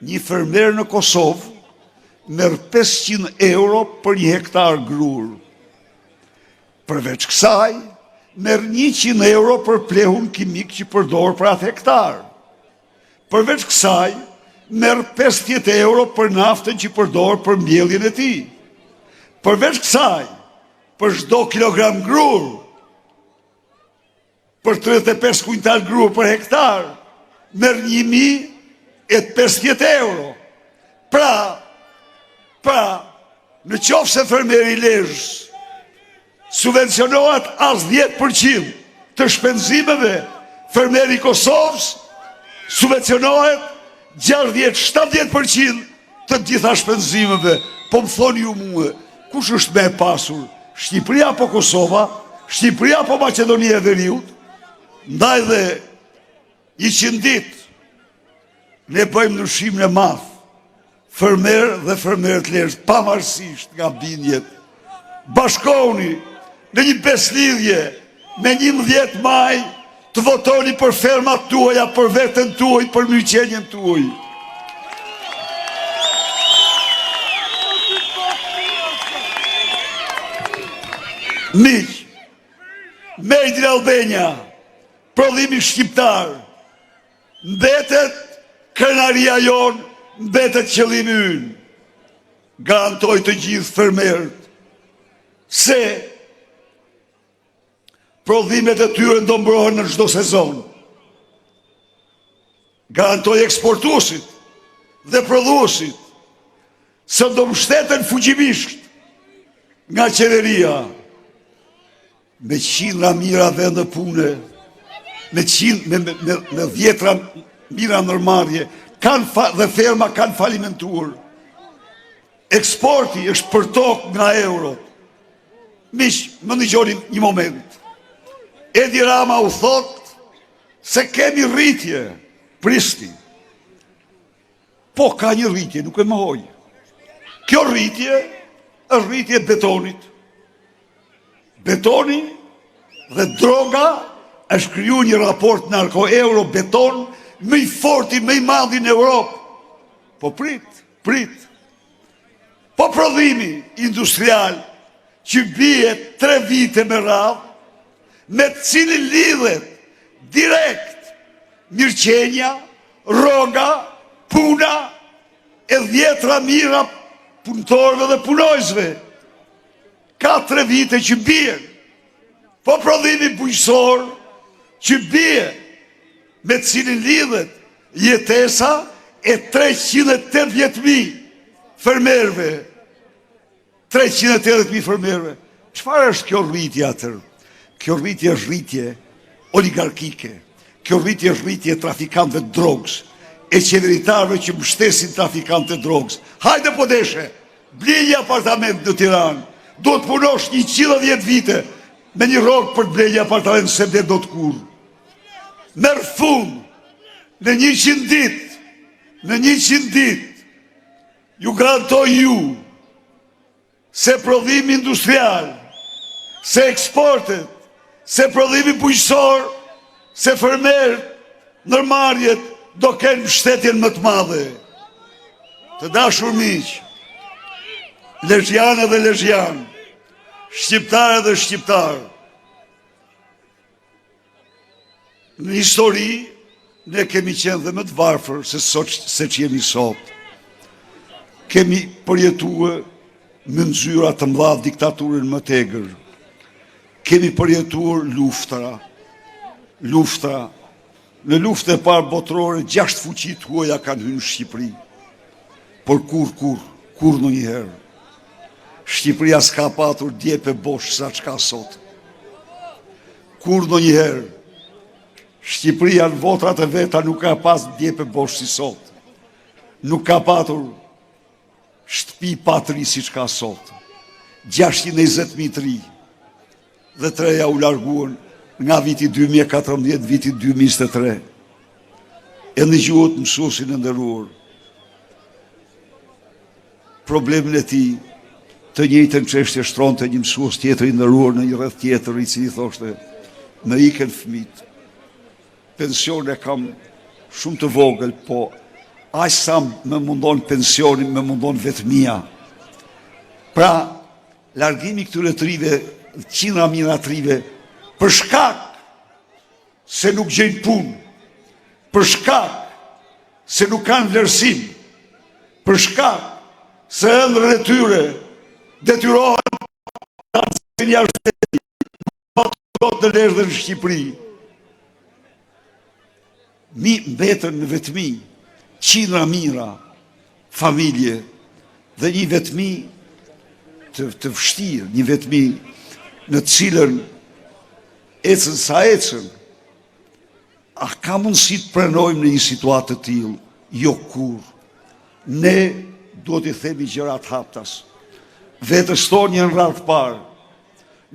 një fermer në Kosovë merr 500 euro për 1 hektar grur. Përveç kësaj, merr 100 euro për plehun kimik që përdor për atë hektar. Përveç kësaj, merr 50 euro për naftën që përdor për mbjelljen e tij. Përveç kësaj, për çdo kilogram grur, për 35 kuintal grur për hektar, merr 1050 euro. Pra, në qoftë se fermeri i lezhës subvencionohet as 10% të shpenzimeve, fermeri i Kosovës subvencionohet 60-70% të gjitha shpenzimeve. Po më thoni ju mua, kush është më e pasur? Shqipëria apo Kosova? Shqipëria apo Maqedonia e Veriut? Ndaj dhe 100 ditë ne bëjmë ndryshimin e madh. Fermerë dhe fermerët lirë, pavarësisht nga bindjet. Bashkohuni në një beslidhje me 11 maj të votoni për fermat tuaja, për veten tuaj, për mirëqenien tuaj. Miq, Made in Albania, prodhimi shqiptar, mbetet krenaria jon, mbetet qëllimi ynë. Garantoj të gjithë fermerët se prodhimet e tyre do mbrohen në çdo sezon. Garantoj eksportuesit dhe prodhuesit se do mbështeten fuqimisht nga qeveria me qindra mira vende pune, me 10 mira ndërmarrje, dhe ferma kanë falimentuar. Eksporti është për tokë nga euro. Miq, më dëgjoni një moment. Edi Rama u thot se kemi rritje, Pristi. Po ka një rritje, nuk e mohoj. Kjo rritje është rritje betonit. Betoni dhe droga është kriju një raport narko-euro-beton më i forti, më i madhi në Europë. Po prit. Po prodhimi industrial që bie 3 vite me radhë, me të cilin lidhet direkt mirëqenia, rroga, puna e 10 mira punëtorëve dhe punojësve. Ka 3 vite që bie. Po prodhimi bujqësor që bie, me të cilin lidhet jetesa e 380.000 fermerëve. 380.000 fermerëve. Çfarë është kjo rritje atër? Kjo rritje është rritje oligarkike. Kjo rritje është rritje trafikantëve drogës, e qeveritarëve që mbështesin trafikantët drogës. Hajde po deshe, blej një apartament në Tiranë, do të punosh 110 vite me një rrogë për të blej një apartament se dhe do të kurrë. Merë fund në 100 ditë, ju garantoj ju se prodhimi industrial, se eksportet, se prodhimi bujqësor, se fermerët, ndërmarrjet do kenë mbështetjen më të madhe. Të dashur miq, lezhjanë dhe lezhjanë, shqiptare dhe shqiptarë, në histori, ne kemi qenë dhe më të varfër se që jemi sot. Kemi përjetuar me nzyra të mëdha diktaturin më tegër. Kemi përjetuar luftra. Në luftë e parë botërore, 6 fuqit huaja kanë hyrë në Shqipëri. Por kur në njëherë. Shqipëria s'ka patur djepe bosh sa çka sot. Kur në njëherë. Shqipëria në votrat e veta nuk ka pas djepe bosh si sot. Nuk ka patur shtëpi patri si që ka sot. 620.000 tri dhe 3 u larguan nga viti 2014, viti 2023. E në gjuhët mësuesin e nderuar. Problemin e tij, të njëjtën çështje shtronte një mësues tjetër i nderuar në një rreth tjetër, i cili thoshte: "Më ikën fëmijët. Pensione kam shumë të vogël, po aq sa më mundon pensioni, më mundon vetmia." Pra, largimi këtyre trive, qindra mijëra trive, për shkak se nuk gjejnë punë, për shkak se nuk kanë vlerësim, për shkak se ëndrrën e tyre detyrohen të jashtë në lezhë dhe në Shqipëri. Mi mbetën në vetmi qindra mijëra familje dhe një vetmi të vështirë, një vetmi në cilën ecën sa ecën, A ka mundësi të prenojmë në një situatë të tillë? Jo kur. Ne duhet i themi gjërat haptas. Vetës tonë një radhë parë.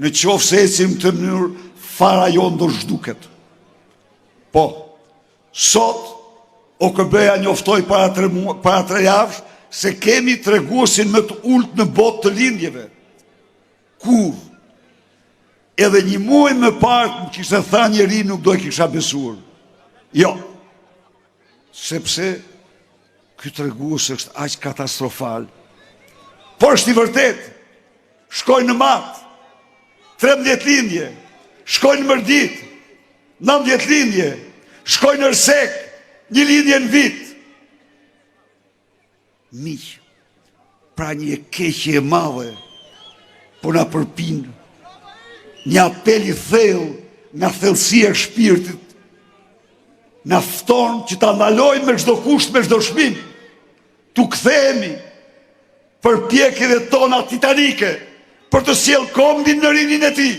Në qoftë se ecim të mënyrë, fara jonë do zhduket. Po, sot OKB-ja njoftoi para 3 javësh se kemi treguesin më të ulët në botë të lindjeve. Kur? Edhe një muaj më parë më kishte thënë njëri nuk do e kisha besuar. Jo. Sepse ky tregues është aq katastrofal. Por është i vërtet. Shkojnë në mat. 13 lindje. Shkojnë në mërdit. 19 lindje. Shkojnë në Ersek. 1 lindje në vit. Miq, pra një keqje e madhe, po na përpin një apel i thellë nga thellësia e shpirtit, na fton që ta ndalojmë me çdo kusht, me çdo çmim, tu kthehemi përpjekjeve tona titanike për të sjellë kombin në rinin e tij,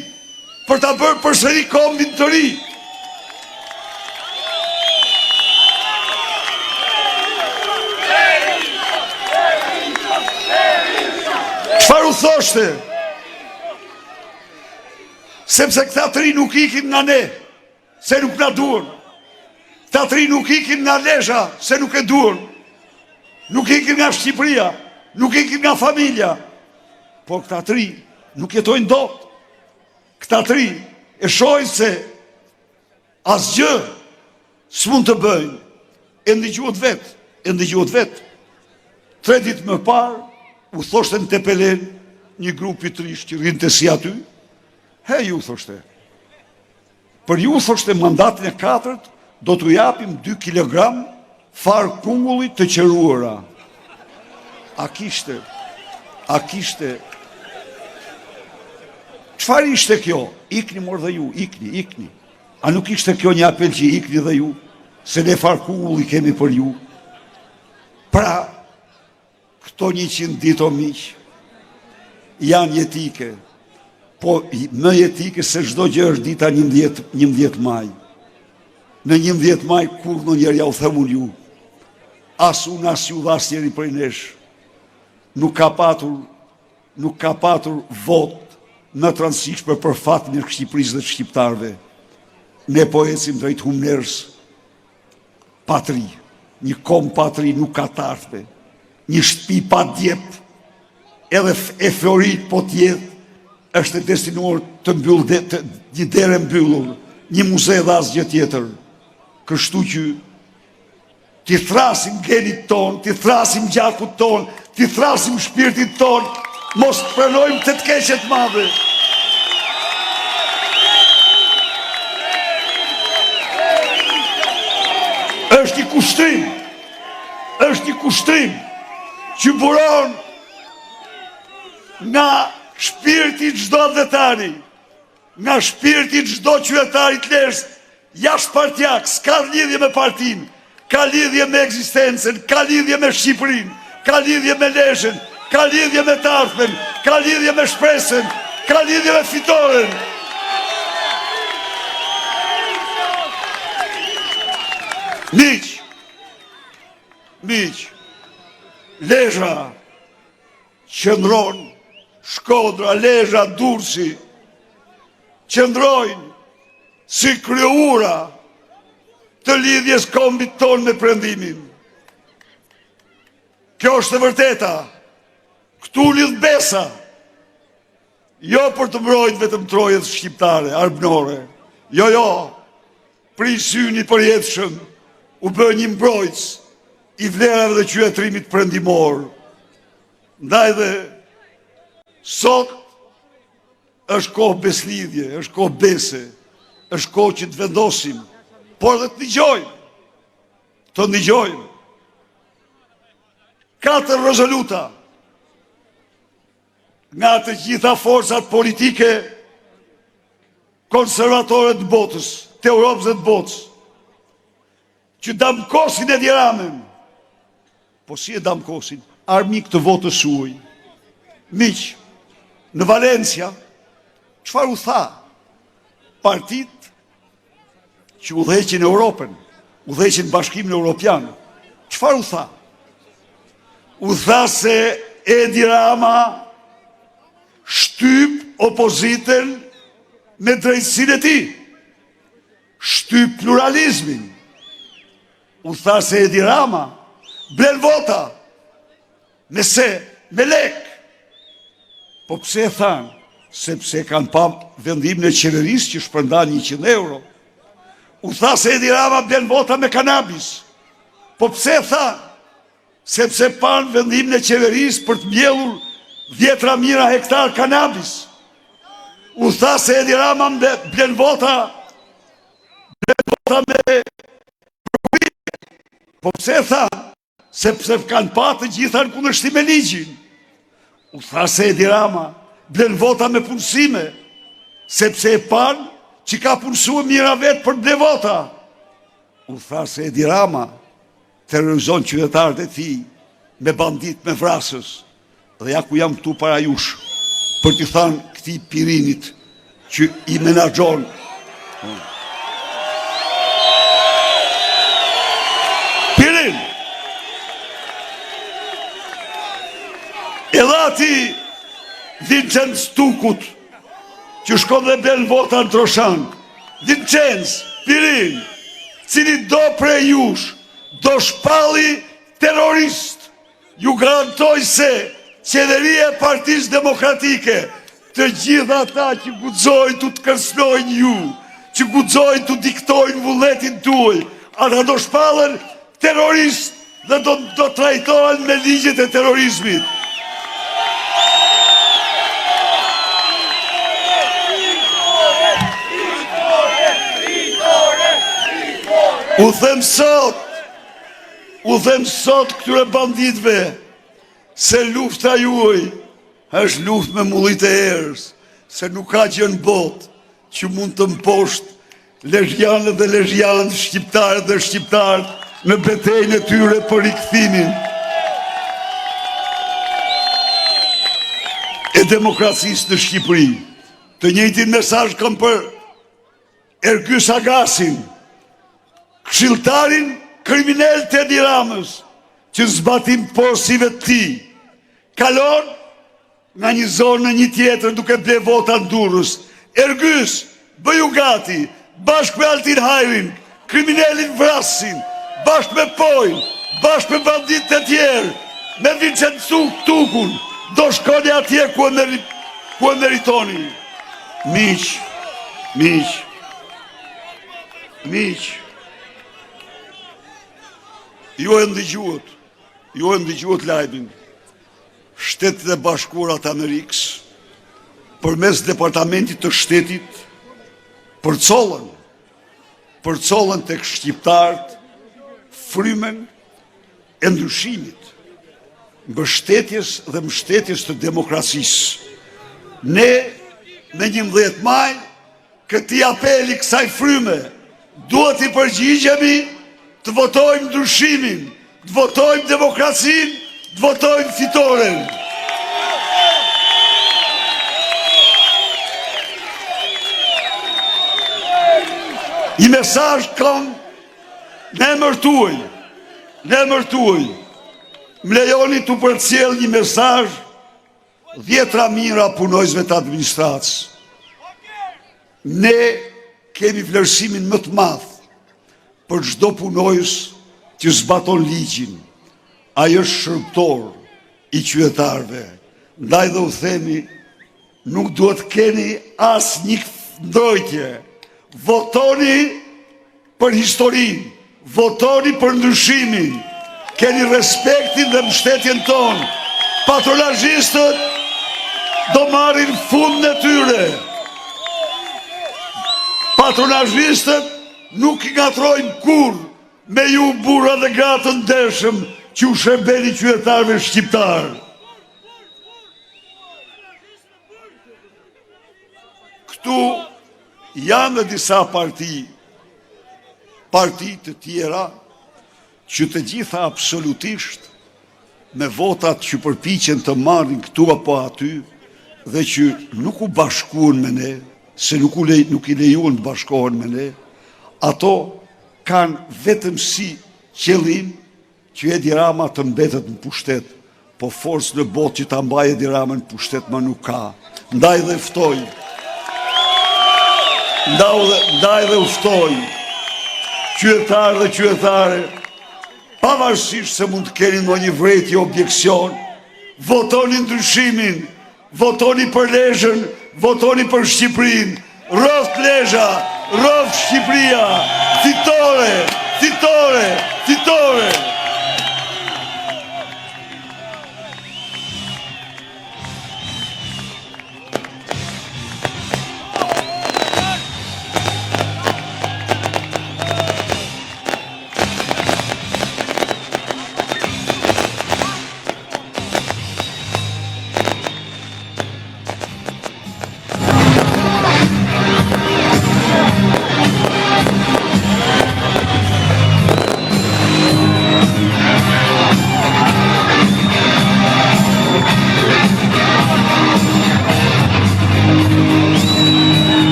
për ta bërë përsëri kombin të ri. Çfarë u thoshte? Sepse këta 3 nuk ikin nga ne, se nuk na duan. Këta 3 nuk ikin nga Lesha, se nuk e duan. Nuk ikin nga Shqipëria, nuk ikin nga familja. Por këta 3 nuk jetojnë dot. Këta 3 e shohin se asgjë s'mund të bëjnë. E ndëgjuat vet. 3 ditë më parë u thoshte në Tepelen një grup i trish që rrinte si aty. Ju thoshte. Për ju thoshte mandatin e 4 do t'u japim 2 kilogram far kungulli të qeruara. A kishte? Çfarë ishte kjo? Ikni morë dhe ju, ikni. A nuk ishte kjo një apel që ikni dhe ju? Se ne far kungulli kemi për ju. Pra, këto 100 ditë o miq janë jetike, po më jetike se çdo gjë është dita 11 maj. Në 11 maj kur në njerë ja u themun ju, as unë as ju dhe as njeri prej nesh, nuk ka patur vot në transishme për fatin e Shqipërisë dhe shqiptarve. Ne po ecim drejt humnerës, patri, një kom patri nuk ka tartme. Një shtëpi pa djep, edhe e florit po tjetë, është destinuar të mbyllë, një dere mbyllur, një muze dhe asgjë tjetër. Kështu që t'i thrasim genit ton, t'i thrasim gjakut ton, t'i thrasim shpirtit ton, mos të pranojmë të keqet madhe. Është një kushtrim që buron nga shpirti çdo adhetari, nga shpirti çdo qytetari të Lezhës, jashtëpartiak, s'ka lidhje me partinë, ka lidhje me ekzistencën, ka lidhje me Shqipërinë, ka lidhje me Lezhën, ka lidhje me të ardhmen, ka lidhje me shpresën, ka lidhje me fitoren. Miq, Lezhë, qëndron, Shkodra, Lezhë, Durrësi, qëndrojnë si kryura të lidhjes kombit ton me Perëndimin. Kjo është e vërteta. Këtu lidh besa. Jo për të mbrojtë vetëm trojet shqiptare, arbënore. Jo, pri syni përjetshëm u bë një mbrojtës i vlerave dhe qytetërimit perëndimor. Ndaj dhe sot është kohë beslidhje, është kohë bese, është kohë që të vendosim, por dhe të ndigjojmë. 4 rezoluta nga të gjitha forcat politike konservatore të botës, të Europës dhe të botës, që damkosin Edi Ramën. Po si e damkosin? Armik të votës suaj. Miq, në Valencia, çfarë u tha? Partit që udhëheqin Europën, udhëheqin Bashkimin Evropian. Çfarë u tha? U tha se Edi Rama shtyp opozitën me drejtësinë e tij, shtyp pluralizmin. U tha se Edi Rama blen vota, me lek. Po pse e thanë? Sepse kanë pa vendimin e qeverisë që shpërndan 100 euro. U tha se Edi Rama blen vota me kanabis. Po pse e thanë? Sepse pan vendimin e qeverisë për të mbjellur 10.000 hektar kanabis. U tha se Edi Rama blen vota me po pse e tha? Sepse kanë pa të gjitha në kundërshtim me ligjin. U tha se Edi Rama blen vota me punësime, sepse e pan që ka punësua mira vetë për ble vota. U tha se Edi Rama terrorizon qytetarët e tij me bandit, me vrasës. Dhe ja ku jam këtu para jush për t'i thanë këtij Pirinit që i menaxhon. Pirin, edhe ati Vincenz Tukut që shkon dhe blen vota në Troshan. Vincenz, Pirin, cili do prej jush do shpalli terrorist, ju garantoj se qeveria e Partisë Demokratike, të gjitha ata që guxojnë të kërcënojnë ju, që guxojnë të diktojnë vullnetin tuaj, ata do shpallen terrorist dhe do trajtohen me ligjet e terrorizmit. U them sot këtyre banditëve se lufta juaj është luftë me mullit e erës, se nuk ka gjë në botë që mund të mposht lezhjanët dhe lezhjanët, shqiptarët dhe shqiptarët në betejën e tyre për rikthimin e demokracisë në Shqipëri. Të njëjtin mesazh kam për Ergys Agasin, këshilltarin kriminal të Edi Ramës, që zbatim porosive të tij, kalon nga një zonë në një tjetër duke ble vota në Durrës. Ergys, bëju gati, bashkë me Altin Hajrin, kriminalin Vrasin, bashkë me Pojnë, bashkë me bandit të tjerë, me Vincenz Tukun, do shkoni atje ku e meritoni. Miq, ju e ndëgjuat lajmin. Shtetet e Bashkuara të Amerikës, përmes Departamentit të Shtetit, përcollën tek shqiptarët frymën e ndryshimit, mbështetjes dhe mbështetjes të demokracisë. Ne me 11 maj këtij apeli, kësaj fryme, duhet i përgjigjemi të votojmë ndryshimin, të votojmë demokracinë, të votojmë fitoren. I mesazh kam në emër tuaj, më lejoni të përcjell një mesazh 10.000 punojësve të administratës. Ne kemi vlerësimin më të madh për çdo punojës që zbaton ligjin. Ai është shërbëtor i qytetarëve. Ndaj dhe u themi, nuk duhet keni asnjë ndojtje. Votoni për historinë, votoni për ndryshimin. Keni respektin dhe mbështetjen tonë. Patronazhistët do marrin fundin e tyre. Patronazhistët nuk i ngatrojnë kur me ju burra dhe gra të ndershëm që u shërbeni qytetarëve shqiptarë. Këtu janë dhe disa parti të tjera që të gjitha absolutisht me votat që përpiqen të marrin këtu apo aty dhe që nuk u bashkuan me ne, se nuk i lejuan të bashkohen me ne, ato kanë vetëm si qëllim që Edi Rama të mbetet në pushtet, po forcë në botë që ta mbaj Edi Rama në pushtet ma nuk ka. Ndaj dhe uftoj, qytetarë dhe qytetare, pavarësisht se mund të keni ndonjë vrejtje objeksion, votoni ndryshimin, votoni për Lezhën, votoni për Shqipërinë, rroft Lezhë, rroft Shqipëria, fitore, fitore, fitore.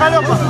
Hallo.